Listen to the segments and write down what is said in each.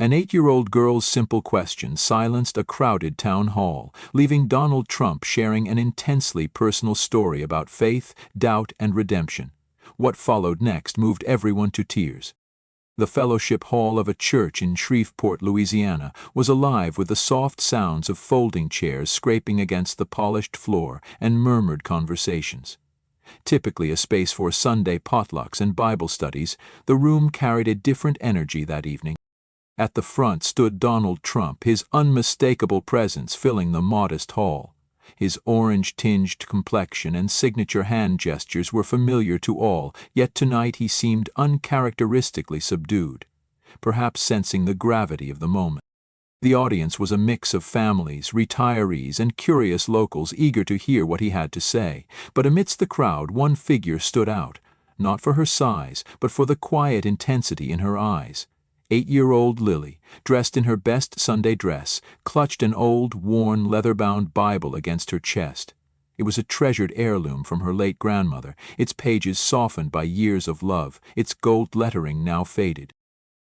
An 8-year-old girl's simple question silenced a crowded town hall, leaving Donald Trump sharing an intensely personal story about faith, doubt, and redemption. What followed next moved everyone to tears. The fellowship hall of a church in Shreveport, Louisiana, was alive with the soft sounds of folding chairs scraping against the polished floor and murmured conversations. Typically a space for Sunday potlucks and Bible studies, the room carried a different energy that evening. At the front stood Donald Trump, his unmistakable presence filling the modest hall. His orange-tinged complexion and signature hand gestures were familiar to all, yet tonight he seemed uncharacteristically subdued, perhaps sensing the gravity of the moment. The audience was a mix of families, retirees, and curious locals eager to hear what he had to say, but amidst the crowd one figure stood out, not for her size, but for the quiet intensity in her eyes. 8-year-old Lily, dressed in her best Sunday dress, clutched an old, worn, leather-bound Bible against her chest. It was a treasured heirloom from her late grandmother, its pages softened by years of love, its gold lettering now faded.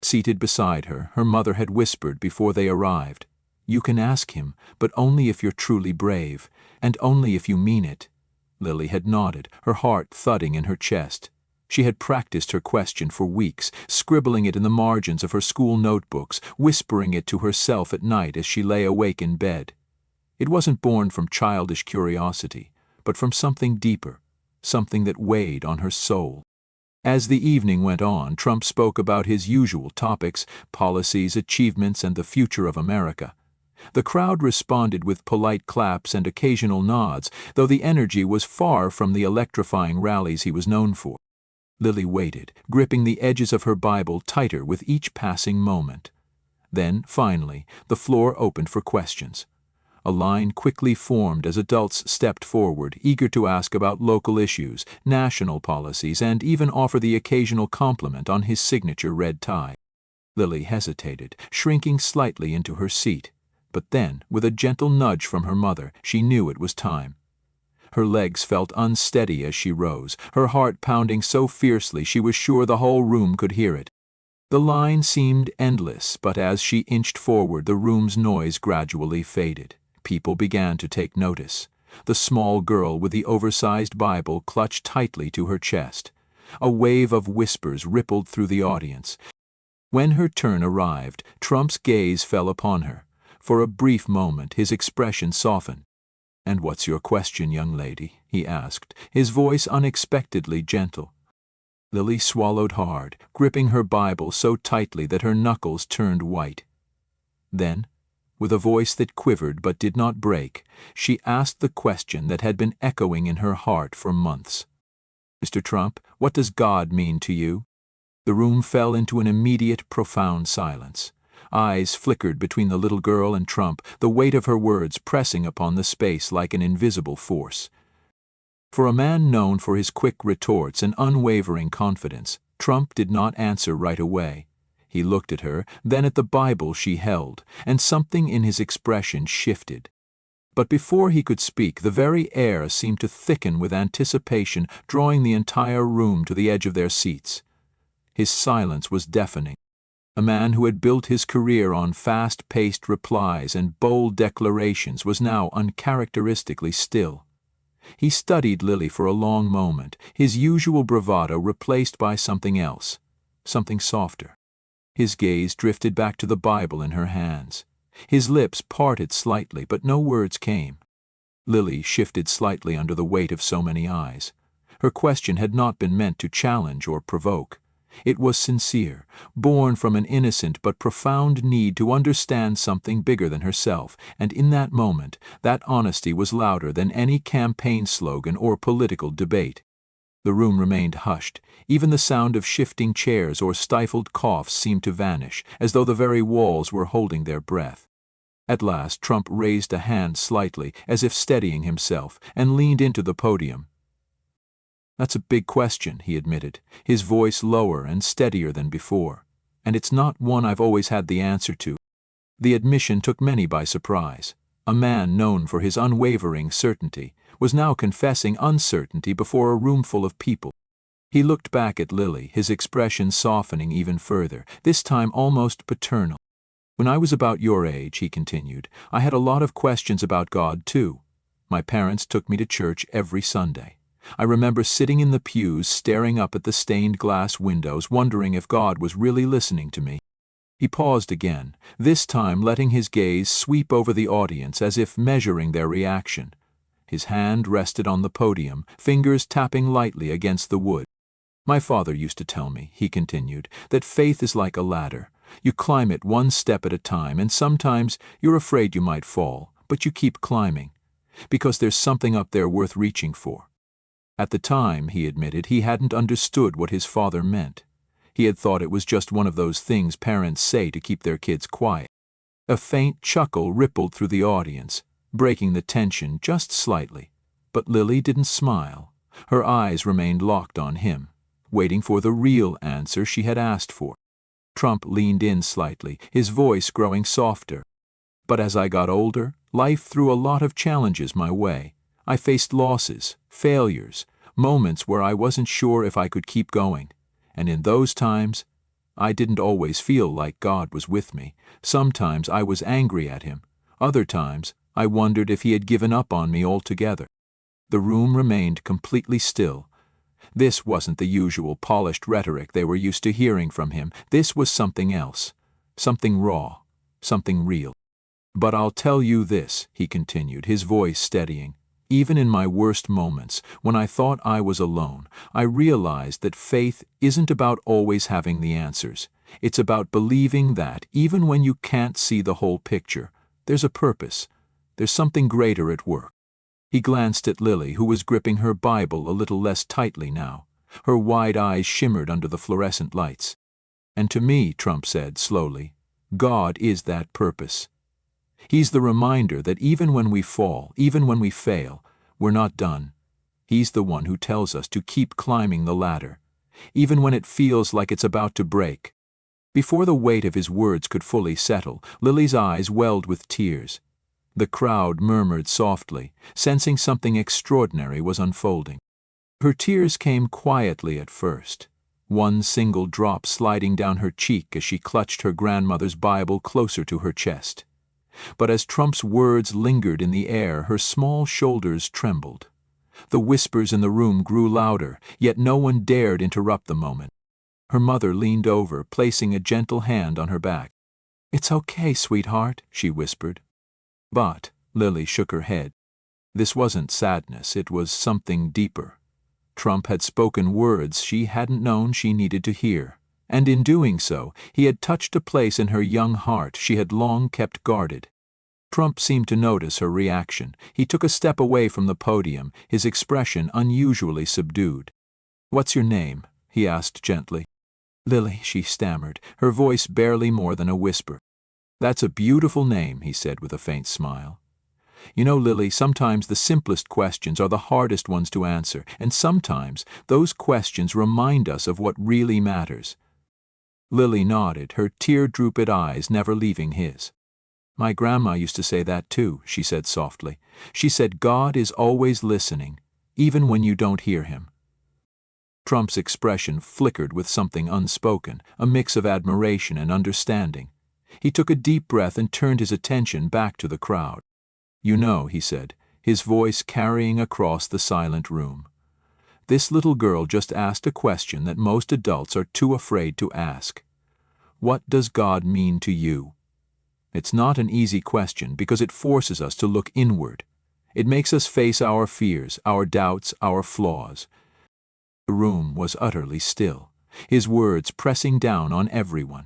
Seated beside her, her mother had whispered before they arrived, "You can ask him, but only if you're truly brave, and only if you mean it." Lily had nodded, her heart thudding in her chest. She had practiced her question for weeks, scribbling it in the margins of her school notebooks, whispering it to herself at night as she lay awake in bed. It wasn't born from childish curiosity, but from something deeper, something that weighed on her soul. As the evening went on, Trump spoke about his usual topics, policies, achievements, and the future of America. The crowd responded with polite claps and occasional nods, though the energy was far from the electrifying rallies he was known for. Lily waited, gripping the edges of her Bible tighter with each passing moment. Then, finally, the floor opened for questions. A line quickly formed as adults stepped forward, eager to ask about local issues, national policies, and even offer the occasional compliment on his signature red tie. Lily hesitated, shrinking slightly into her seat. But then, with a gentle nudge from her mother, she knew it was time. Her legs felt unsteady as she rose, her heart pounding so fiercely she was sure the whole room could hear it. The line seemed endless, but as she inched forward, the room's noise gradually faded. People began to take notice. The small girl with the oversized Bible clutched tightly to her chest. A wave of whispers rippled through the audience. When her turn arrived, Trump's gaze fell upon her. For a brief moment, his expression softened. "And what's your question, young lady?" he asked, his voice unexpectedly gentle. Lily swallowed hard, gripping her Bible so tightly that her knuckles turned white. Then, with a voice that quivered but did not break, she asked the question that had been echoing in her heart for months. "Mr. Trump, what does God mean to you?" The room fell into an immediate, profound silence. Eyes flickered between the little girl and Trump, the weight of her words pressing upon the space like an invisible force. For a man known for his quick retorts and unwavering confidence, Trump did not answer right away. He looked at her, then at the Bible she held, and something in his expression shifted. But before he could speak, the very air seemed to thicken with anticipation, drawing the entire room to the edge of their seats. His silence was deafening. A man who had built his career on fast-paced replies and bold declarations was now uncharacteristically still. He studied Lily for a long moment, his usual bravado replaced by something else, something softer. His gaze drifted back to the Bible in her hands. His lips parted slightly, but no words came. Lily shifted slightly under the weight of so many eyes. Her question had not been meant to challenge or provoke. It was sincere, born from an innocent but profound need to understand something bigger than herself, and in that moment, that honesty was louder than any campaign slogan or political debate. The room remained hushed. Even the sound of shifting chairs or stifled coughs seemed to vanish, as though the very walls were holding their breath. At last, Trump raised a hand slightly, as if steadying himself, and leaned into the podium. "That's a big question," he admitted, his voice lower and steadier than before. "And it's not one I've always had the answer to." The admission took many by surprise. A man known for his unwavering certainty was now confessing uncertainty before a roomful of people. He looked back at Lily, his expression softening even further, this time almost paternal. When I was about your age, he continued, I had a lot of questions about God too. My parents took me to church every Sunday. I remember sitting in the pews staring up at the stained glass windows, wondering if God was really listening to me. He paused again, this time letting his gaze sweep over the audience as if measuring their reaction. His hand rested on the podium, fingers tapping lightly against the wood. My father used to tell me, he continued, that faith is like a ladder. You climb it one step at a time, and sometimes you're afraid you might fall, but you keep climbing, because there's something up there worth reaching for. At the time, he admitted, he hadn't understood what his father meant. He had thought it was just one of those things parents say to keep their kids quiet. A faint chuckle rippled through the audience, breaking the tension just slightly. But Lily didn't smile. Her eyes remained locked on him, waiting for the real answer she had asked for. Trump leaned in slightly, his voice growing softer. But as I got older, life threw a lot of challenges my way. I faced losses, failures, moments where I wasn't sure if I could keep going. And in those times, I didn't always feel like God was with me. Sometimes I was angry at him. Other times, I wondered if he had given up on me altogether. The room remained completely still. This wasn't the usual polished rhetoric they were used to hearing from him. This was something else, something raw, something real. But I'll tell you this, he continued, his voice steadying. Even in my worst moments, when I thought I was alone, I realized that faith isn't about always having the answers. It's about believing that, even when you can't see the whole picture, there's a purpose. There's something greater at work. He glanced at Lily, who was gripping her Bible a little less tightly now. Her wide eyes shimmered under the fluorescent lights. And to me, Trump said slowly, God is that purpose. He's the reminder that even when we fall, even when we fail, we're not done. He's the one who tells us to keep climbing the ladder, even when it feels like it's about to break. Before the weight of his words could fully settle, Lily's eyes welled with tears. The crowd murmured softly, sensing something extraordinary was unfolding. Her tears came quietly at first, one single drop sliding down her cheek as she clutched her grandmother's Bible closer to her chest. But as Trump's words lingered in the air, her small shoulders trembled. The whispers in the room grew louder, yet no one dared interrupt the moment. Her mother leaned over, placing a gentle hand on her back. "It's okay, sweetheart," she whispered. But Lily shook her head. This wasn't sadness, it was something deeper. Trump had spoken words she hadn't known she needed to hear, and in doing so, he had touched a place in her young heart she had long kept guarded. Trump seemed to notice her reaction. He took a step away from the podium, his expression unusually subdued. "What's your name?" he asked gently. "Lily," she stammered, her voice barely more than a whisper. "That's a beautiful name," he said with a faint smile. "You know, Lily, sometimes the simplest questions are the hardest ones to answer, and sometimes those questions remind us of what really matters." Lily nodded, her tear-drooped eyes never leaving his. "My grandma used to say that too," she said softly. "She said God is always listening, even when you don't hear him." Trump's expression flickered with something unspoken, a mix of admiration and understanding. He took a deep breath and turned his attention back to the crowd. "You know," he said, his voice carrying across the silent room, "this little girl just asked a question that most adults are too afraid to ask. What does God mean to you?" It's not an easy question because it forces us to look inward. It makes us face our fears, our doubts, our flaws. The room was utterly still, his words pressing down on everyone.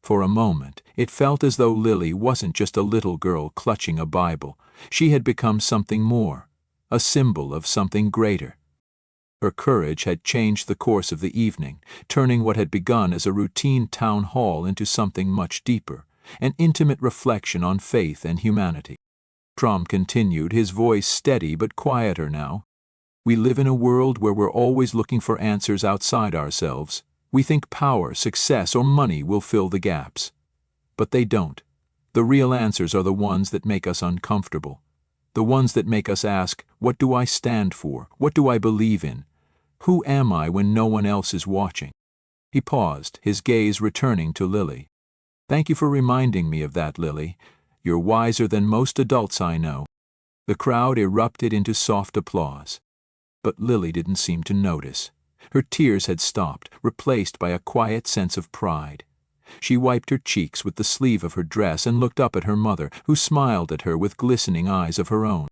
For a moment, it felt as though Lily wasn't just a little girl clutching a Bible. She had become something more, a symbol of something greater. Her courage had changed the course of the evening, turning what had begun as a routine town hall into something much deeper, an intimate reflection on faith and humanity. Trump continued, his voice steady but quieter now. "We live in a world where we're always looking for answers outside ourselves. We think power, success, or money will fill the gaps. But they don't. The real answers are the ones that make us uncomfortable. The ones that make us ask, what do I stand for? What do I believe in? Who am I when no one else is watching?" He paused, his gaze returning to Lily. Thank you for reminding me of that, Lily. You're wiser than most adults I know." The crowd erupted into soft applause. But Lily didn't seem to notice. Her tears had stopped, replaced by a quiet sense of pride. She wiped her cheeks with the sleeve of her dress and looked up at her mother, who smiled at her with glistening eyes of her own.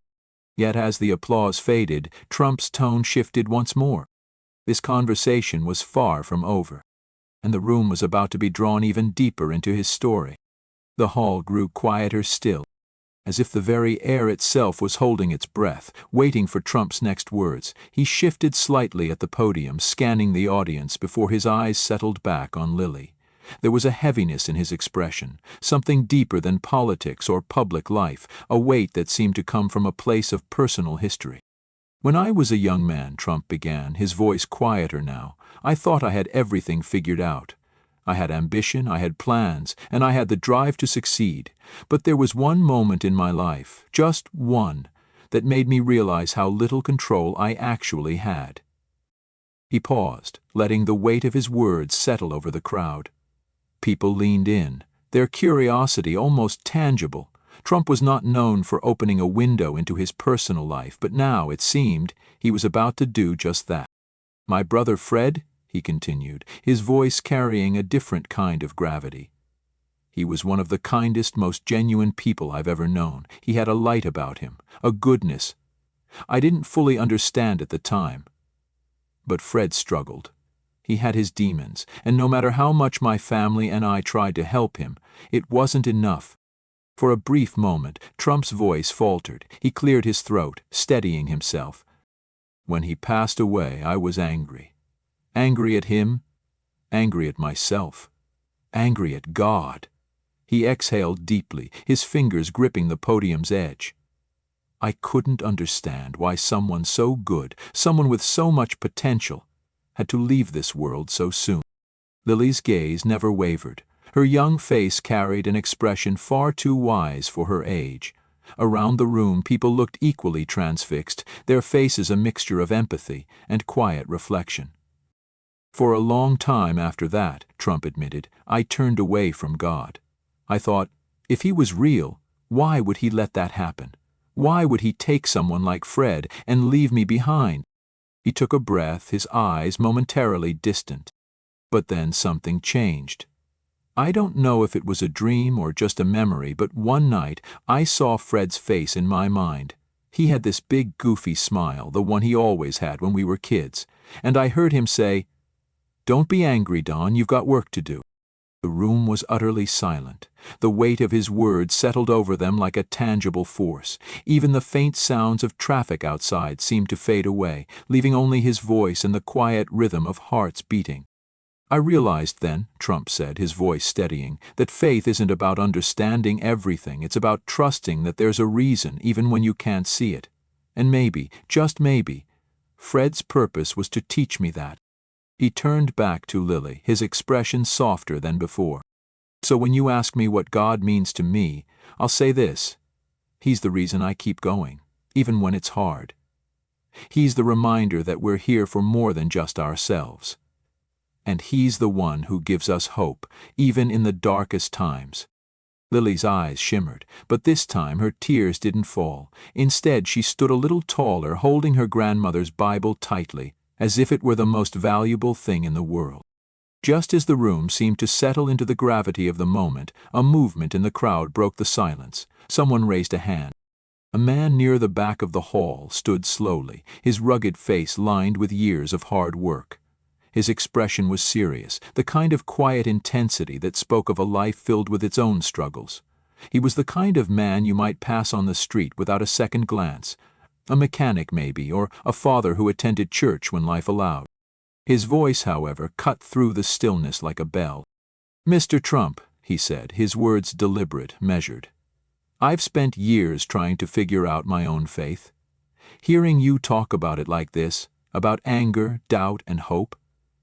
Yet as the applause faded, Trump's tone shifted once more. This conversation was far from over, and the room was about to be drawn even deeper into his story. The hall grew quieter still, as if the very air itself was holding its breath, waiting for Trump's next words. He shifted slightly at the podium, scanning the audience before his eyes settled back on Lily. There was a heaviness in his expression, something deeper than politics or public life, a weight that seemed to come from a place of personal history. "When I was a young man," Trump began, his voice quieter now, "I thought I had everything figured out. I had ambition, I had plans, and I had the drive to succeed. But there was one moment in my life, just one, that made me realize how little control I actually had." He paused, letting the weight of his words settle over the crowd. People leaned in, their curiosity almost tangible. Trump was not known for opening a window into his personal life, but now, it seemed, he was about to do just that. "My brother Fred," he continued, his voice carrying a different kind of gravity. "He was one of the kindest, most genuine people I've ever known. He had a light about him, a goodness. I didn't fully understand at the time. But Fred struggled. He had his demons, and no matter how much my family and I tried to help him, it wasn't enough." For a brief moment, Trump's voice faltered. He cleared his throat, steadying himself. "When he passed away, I was angry. Angry at him, angry at myself, angry at God." He exhaled deeply, his fingers gripping the podium's edge. "I couldn't understand why someone so good, someone with so much potential, had to leave this world so soon." Lily's gaze never wavered. Her young face carried an expression far too wise for her age. Around the room, people looked equally transfixed, their faces a mixture of empathy and quiet reflection. "For a long time after that," Trump admitted, "I turned away from God. I thought, if he was real, why would he let that happen? Why would he take someone like Fred and leave me behind?" He took a breath, his eyes momentarily distant. But then something changed. "I don't know if it was a dream or just a memory, but one night I saw Fred's face in my mind. He had this big goofy smile, the one he always had when we were kids, and I heard him say, 'Don't be angry, Don, you've got work to do.'" The room was utterly silent. The weight of his words settled over them like a tangible force. Even the faint sounds of traffic outside seemed to fade away, leaving only his voice and the quiet rhythm of hearts beating. "I realized then," Trump said, his voice steadying, "that faith isn't about understanding everything. It's about trusting that there's a reason even when you can't see it. And maybe, just maybe, Fred's purpose was to teach me that." He turned back to Lily, his expression softer than before. "So when you ask me what God means to me, I'll say this. He's the reason I keep going, even when it's hard. He's the reminder that we're here for more than just ourselves. And he's the one who gives us hope, even in the darkest times." Lily's eyes shimmered, but this time her tears didn't fall. Instead, she stood a little taller, holding her grandmother's Bible tightly, as if it were the most valuable thing in the world. Just as the room seemed to settle into the gravity of the moment, a movement in the crowd broke the silence. Someone raised a hand. A man near the back of the hall stood slowly, his rugged face lined with years of hard work. His expression was serious, the kind of quiet intensity that spoke of a life filled with its own struggles. He was the kind of man you might pass on the street without a second glance. A mechanic, maybe, or a father who attended church when life allowed. His voice, however, cut through the stillness like a bell. "Mr. Trump," he said, his words deliberate, measured, "I've spent years trying to figure out my own faith. Hearing you talk about it like this, about anger, doubt, and hope,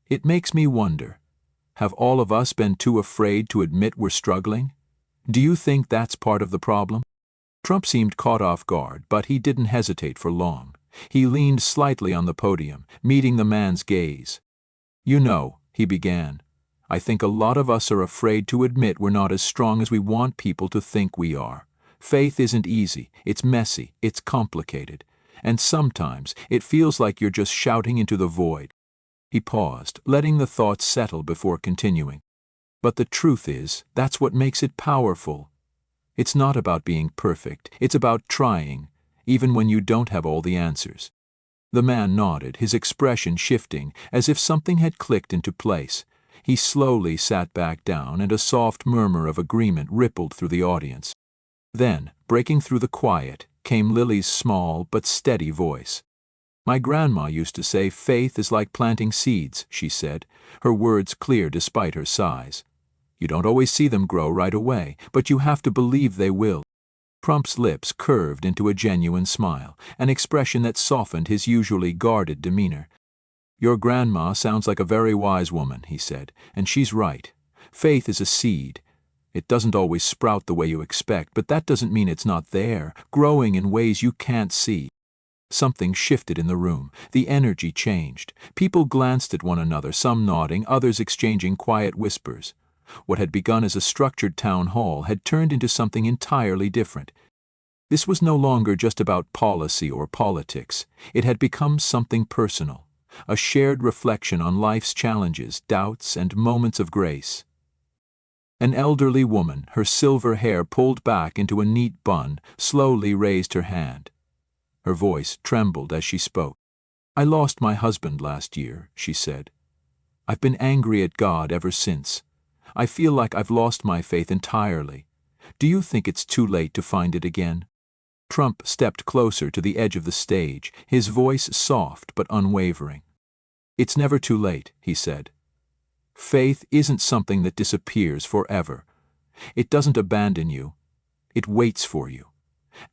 it makes me wonder, have all of us been too afraid to admit we're struggling? Do you think that's part of the problem?" Trump seemed caught off guard, but he didn't hesitate for long. He leaned slightly on the podium, meeting the man's gaze. "You know," he began, I think a lot of us are afraid to admit we're not as strong as we want people to think we are. Faith isn't easy, it's messy, it's complicated. And sometimes it feels like you're just shouting into the void. He paused, letting the thoughts settle before continuing. But the truth is, that's what makes it powerful. It's not about being perfect, it's about trying, even when you don't have all the answers. The man nodded, his expression shifting, as if something had clicked into place. He slowly sat back down, and a soft murmur of agreement rippled through the audience. Then, breaking through the quiet, came Lily's small but steady voice. "My grandma used to say faith is like planting seeds," she said, her words clear despite her size. "You don't always see them grow right away, but you have to believe they will." Trump's lips curved into a genuine smile, an expression that softened his usually guarded demeanor. "Your grandma sounds like a very wise woman," he said, "and she's right. Faith is a seed. It doesn't always sprout the way you expect, but that doesn't mean it's not there, growing in ways you can't see." Something shifted in the room. The energy changed. People glanced at one another, some nodding, others exchanging quiet whispers. What had begun as a structured town hall had turned into something entirely different. This was no longer just about policy or politics. It had become something personal, a shared reflection on life's challenges, doubts, and moments of grace. An elderly woman, her silver hair pulled back into a neat bun, slowly raised her hand. Her voice trembled as she spoke. "I lost my husband last year," she said. "I've been angry at God ever since. I feel like I've lost my faith entirely. Do you think it's too late to find it again?" Trump stepped closer to the edge of the stage, his voice soft but unwavering. "It's never too late," he said. "Faith isn't something that disappears forever. It doesn't abandon you. It waits for you.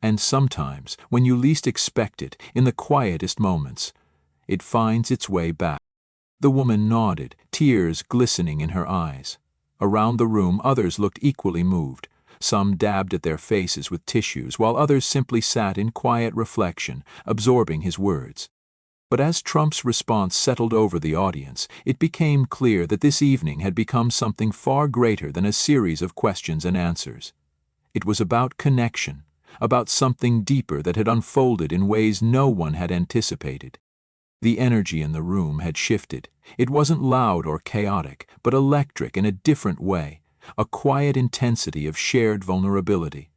And sometimes, when you least expect it, in the quietest moments, it finds its way back." The woman nodded, tears glistening in her eyes. Around the room, others looked equally moved. Some dabbed at their faces with tissues, while others simply sat in quiet reflection, absorbing his words. But as Trump's response settled over the audience, it became clear that this evening had become something far greater than a series of questions and answers. It was about connection, about something deeper that had unfolded in ways no one had anticipated. The energy in the room had shifted. It wasn't loud or chaotic, but electric in a different way, a quiet intensity of shared vulnerability.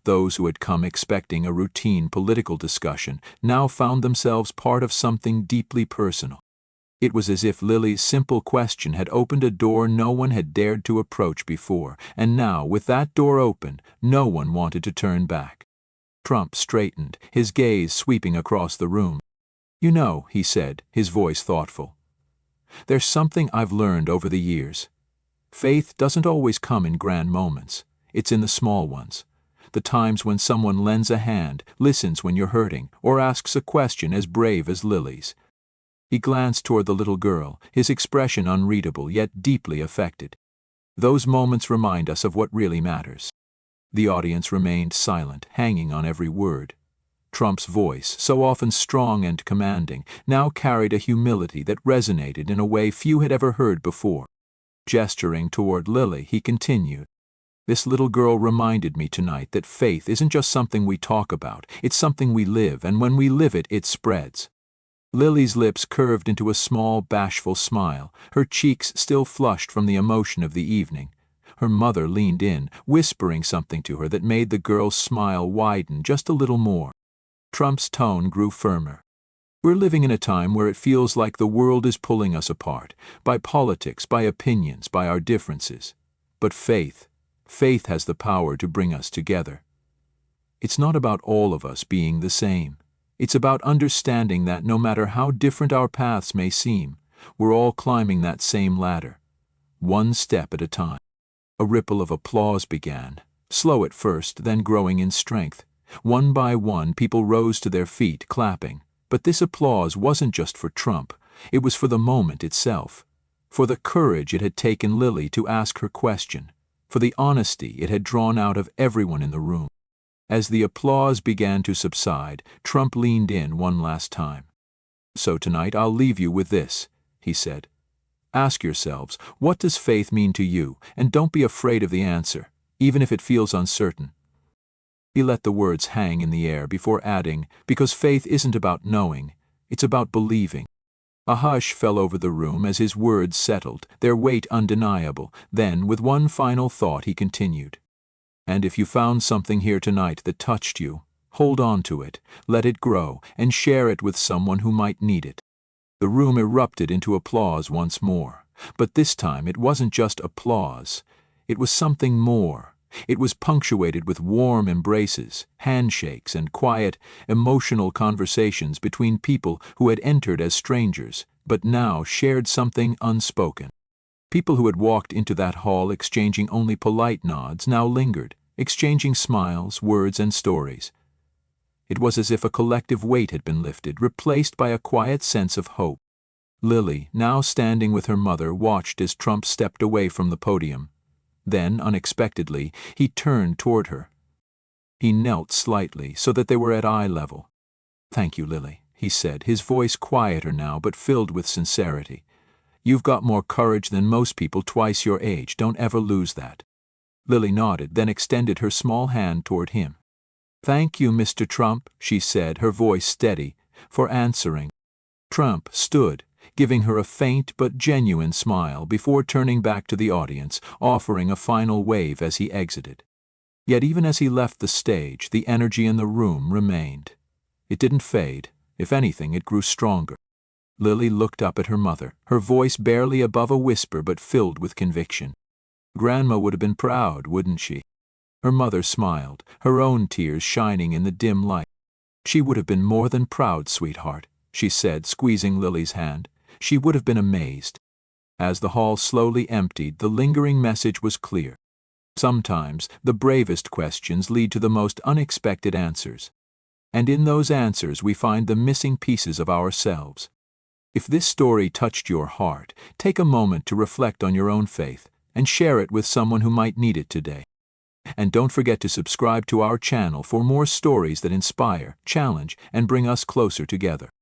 Those who had come expecting a routine political discussion now found themselves part of something deeply personal. It was as if Lily's simple question had opened a door no one had dared to approach before, and now, with that door open, no one wanted to turn back. Trump straightened, his gaze sweeping across the room. "You know," he said, his voice thoughtful, "there's something I've learned over the years. Faith doesn't always come in grand moments. It's in the small ones. The times when someone lends a hand, listens when you're hurting, or asks a question as brave as Lily's." He glanced toward the little girl, his expression unreadable yet deeply affected. "Those moments remind us of what really matters." The audience remained silent, hanging on every word. Trump's voice, so often strong and commanding, now carried a humility that resonated in a way few had ever heard before. Gesturing toward Lily, he continued, "This little girl reminded me tonight that faith isn't just something we talk about, it's something we live, and when we live it, it spreads." Lily's lips curved into a small, bashful smile, her cheeks still flushed from the emotion of the evening. Her mother leaned in, whispering something to her that made the girl's smile widen just a little more. Trump's tone grew firmer. "We're living in a time where it feels like the world is pulling us apart, by politics, by opinions, by our differences. But faith has the power to bring us together. It's not about all of us being the same. It's about understanding that no matter how different our paths may seem, we're all climbing that same ladder, one step at a time." A ripple of applause began, slow at first, then growing in strength. One by one, people rose to their feet, clapping. But this applause wasn't just for Trump. It was for the moment itself, for the courage it had taken Lily to ask her question, for the honesty it had drawn out of everyone in the room. As the applause began to subside, Trump leaned in one last time. "So tonight I'll leave you with this," he said. Ask yourselves, what does faith mean to you? And don't be afraid of the answer, even if it feels uncertain. He let the words hang in the air before adding, because faith isn't about knowing, it's about believing. A hush fell over the room as his words settled, their weight undeniable. Then, with one final thought, he continued. And if you found something here tonight that touched you, hold on to it, let it grow, and share it with someone who might need it. The room erupted into applause once more, but this time it wasn't just applause. It was something more. It was punctuated with warm embraces, handshakes, and quiet, emotional conversations between people who had entered as strangers, but now shared something unspoken. People who had walked into that hall exchanging only polite nods now lingered, exchanging smiles, words, and stories. It was as if a collective weight had been lifted, replaced by a quiet sense of hope. Lily, now standing with her mother, watched as Trump stepped away from the podium. Then, unexpectedly, he turned toward her. He knelt slightly so that they were at eye level. "Thank you, Lily," he said, his voice quieter now but filled with sincerity. "You've got more courage than most people twice your age. Don't ever lose that." Lily nodded, then extended her small hand toward him. "Thank you, Mr. Trump," she said, her voice steady, for answering. Trump stood, giving her a faint but genuine smile before turning back to the audience, offering a final wave as he exited. Yet even as he left the stage, the energy in the room remained. It didn't fade. If anything, it grew stronger. Lily looked up at her mother, her voice barely above a whisper but filled with conviction. Grandma would have been proud, wouldn't she? Her mother smiled, her own tears shining in the dim light. "She would have been more than proud, sweetheart," she said, squeezing Lily's hand. "She would have been amazed." As the hall slowly emptied, the lingering message was clear. Sometimes the bravest questions lead to the most unexpected answers. And in those answers we find the missing pieces of ourselves. If this story touched your heart, take a moment to reflect on your own faith and share it with someone who might need it today. And don't forget to subscribe to our channel for more stories that inspire, challenge, and bring us closer together.